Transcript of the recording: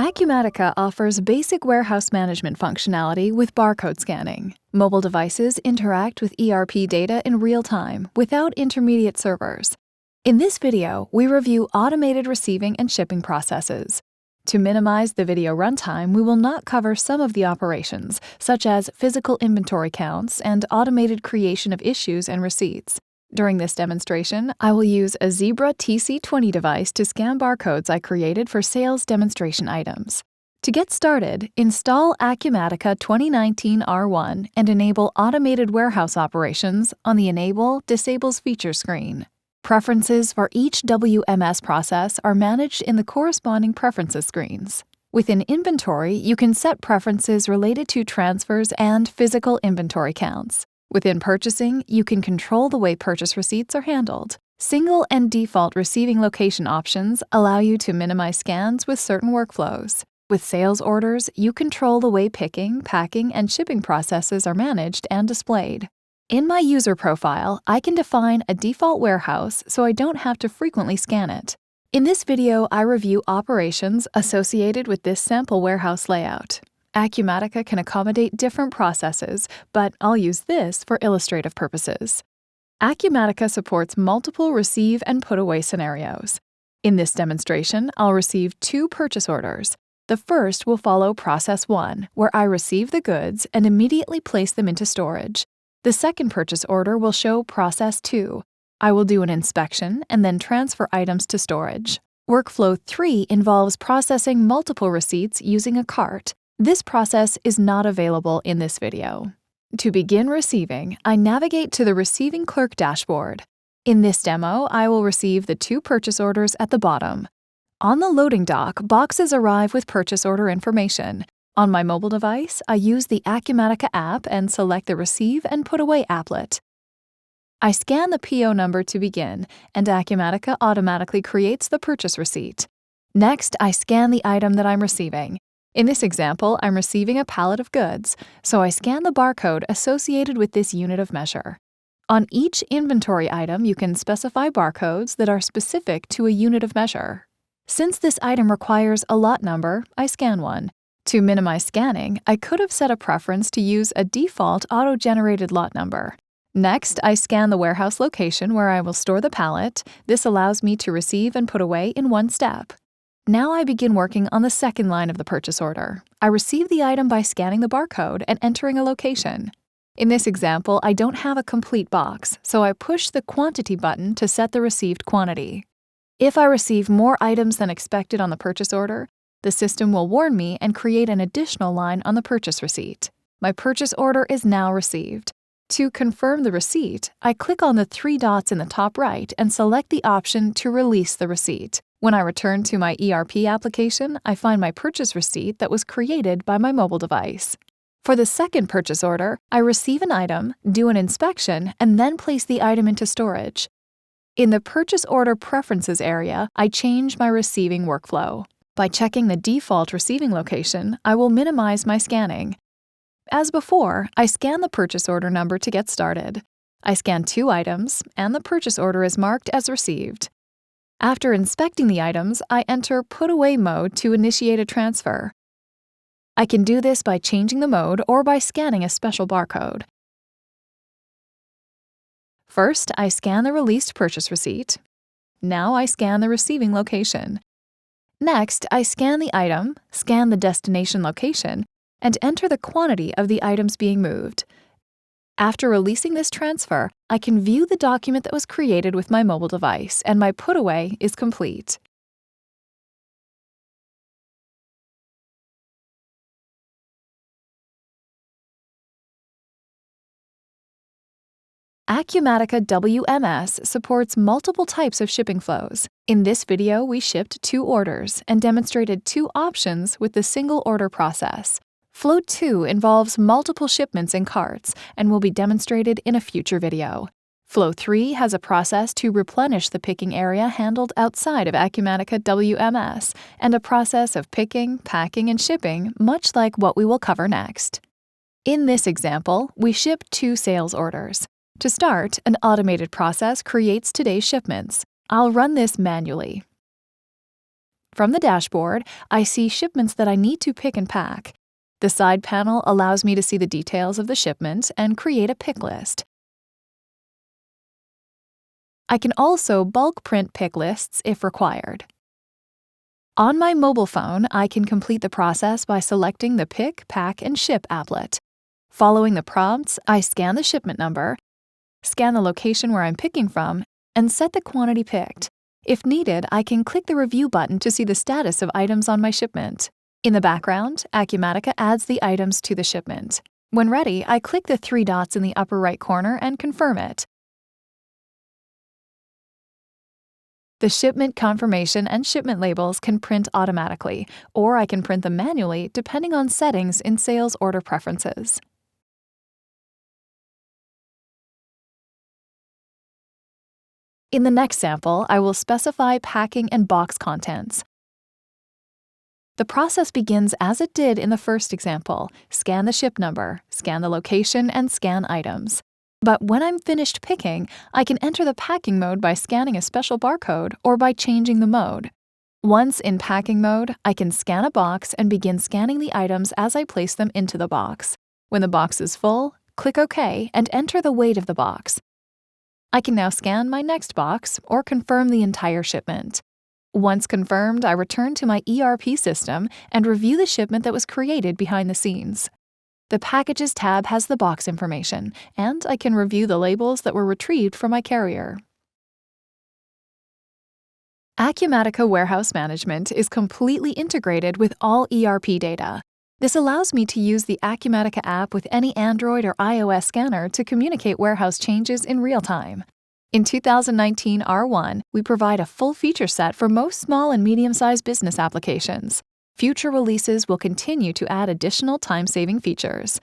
Acumatica offers basic warehouse management functionality with barcode scanning. Mobile devices interact with ERP data in real time without intermediate servers. In this video, we review automated receiving and shipping processes. To minimize the video runtime, we will not cover some of the operations, such as physical inventory counts and automated creation of issues and receipts. During this demonstration, I will use a Zebra TC20 device to scan barcodes I created for sales demonstration items. To get started, install Acumatica 2019 R1 and enable automated warehouse operations on the Enable Disables feature screen. Preferences for each WMS process are managed in the corresponding preferences screens. Within inventory, you can set preferences related to transfers and physical inventory counts. Within purchasing, you can control the way purchase receipts are handled. Single and default receiving location options allow you to minimize scans with certain workflows. With sales orders, you control the way picking, packing, and shipping processes are managed and displayed. In my user profile, I can define a default warehouse so I don't have to frequently scan it. In this video, I review operations associated with this sample warehouse layout. Acumatica can accommodate different processes, but I'll use this for illustrative purposes. Acumatica supports multiple receive and put away scenarios. In this demonstration, I'll receive 2 purchase orders. The first will follow process 1, where I receive the goods and immediately place them into storage. The second purchase order will show process 2. I will do an inspection and then transfer items to storage. Workflow 3 involves processing multiple receipts using a cart. This process is not available in this video. To begin receiving, I navigate to the Receiving Clerk dashboard. In this demo, I will receive the 2 purchase orders at the bottom. On the loading dock, boxes arrive with purchase order information. On my mobile device, I use the Acumatica app and select the Receive and Put Away applet. I scan the PO number to begin, and Acumatica automatically creates the purchase receipt. Next, I scan the item that I'm receiving. In this example, I'm receiving a pallet of goods, so I scan the barcode associated with this unit of measure. On each inventory item, you can specify barcodes that are specific to a unit of measure. Since this item requires a lot number, I scan one. To minimize scanning, I could have set a preference to use a default auto-generated lot number. Next, I scan the warehouse location where I will store the pallet. This allows me to receive and put away in one step. Now I begin working on the second line of the purchase order. I receive the item by scanning the barcode and entering a location. In this example, I don't have a complete box, so I push the Quantity button to set the received quantity. If I receive more items than expected on the purchase order, the system will warn me and create an additional line on the purchase receipt. My purchase order is now received. To confirm the receipt, I click on the 3 dots in the top right and select the option to release the receipt. When I return to my ERP application, I find my purchase receipt that was created by my mobile device. For the second purchase order, I receive an item, do an inspection, and then place the item into storage. In the Purchase Order Preferences area, I change my receiving workflow. By checking the default receiving location, I will minimize my scanning. As before, I scan the purchase order number to get started. I scan 2 items, and the purchase order is marked as received. After inspecting the items, I enter Put Away mode to initiate a transfer. I can do this by changing the mode or by scanning a special barcode. First, I scan the released purchase receipt. Now I scan the receiving location. Next, I scan the item, scan the destination location, and enter the quantity of the items being moved. After releasing this transfer, I can view the document that was created with my mobile device, and my put away is complete. Acumatica WMS supports multiple types of shipping flows. In this video, we shipped 2 orders and demonstrated 2 options with the single order process. Flow 2 involves multiple shipments in carts and will be demonstrated in a future video. Flow 3 has a process to replenish the picking area handled outside of Acumatica WMS and a process of picking, packing, and shipping, much like what we will cover next. In this example, we ship 2 sales orders. To start, an automated process creates today's shipments. I'll run this manually. From the dashboard, I see shipments that I need to pick and pack. The side panel allows me to see the details of the shipment and create a pick list. I can also bulk print pick lists if required. On my mobile phone, I can complete the process by selecting the Pick, Pack, and Ship applet. Following the prompts, I scan the shipment number, scan the location where I'm picking from, and set the quantity picked. If needed, I can click the Review button to see the status of items on my shipment. In the background, Acumatica adds the items to the shipment. When ready, I click the 3 dots in the upper right corner and confirm it. The shipment confirmation and shipment labels can print automatically, or I can print them manually depending on settings in Sales Order Preferences. In the next sample, I will specify packing and box contents. The process begins as it did in the first example: scan the ship number, scan the location, and scan items. But when I'm finished picking, I can enter the packing mode by scanning a special barcode or by changing the mode. Once in packing mode, I can scan a box and begin scanning the items as I place them into the box. When the box is full, click OK and enter the weight of the box. I can now scan my next box or confirm the entire shipment. Once confirmed, I return to my ERP system and review the shipment that was created behind the scenes. The Packages tab has the box information, and I can review the labels that were retrieved from my carrier. Acumatica Warehouse Management is completely integrated with all ERP data. This allows me to use the Acumatica app with any Android or iOS scanner to communicate warehouse changes in real time. In 2019 R1, we provide a full feature set for most small and medium-sized business applications. Future releases will continue to add additional time-saving features.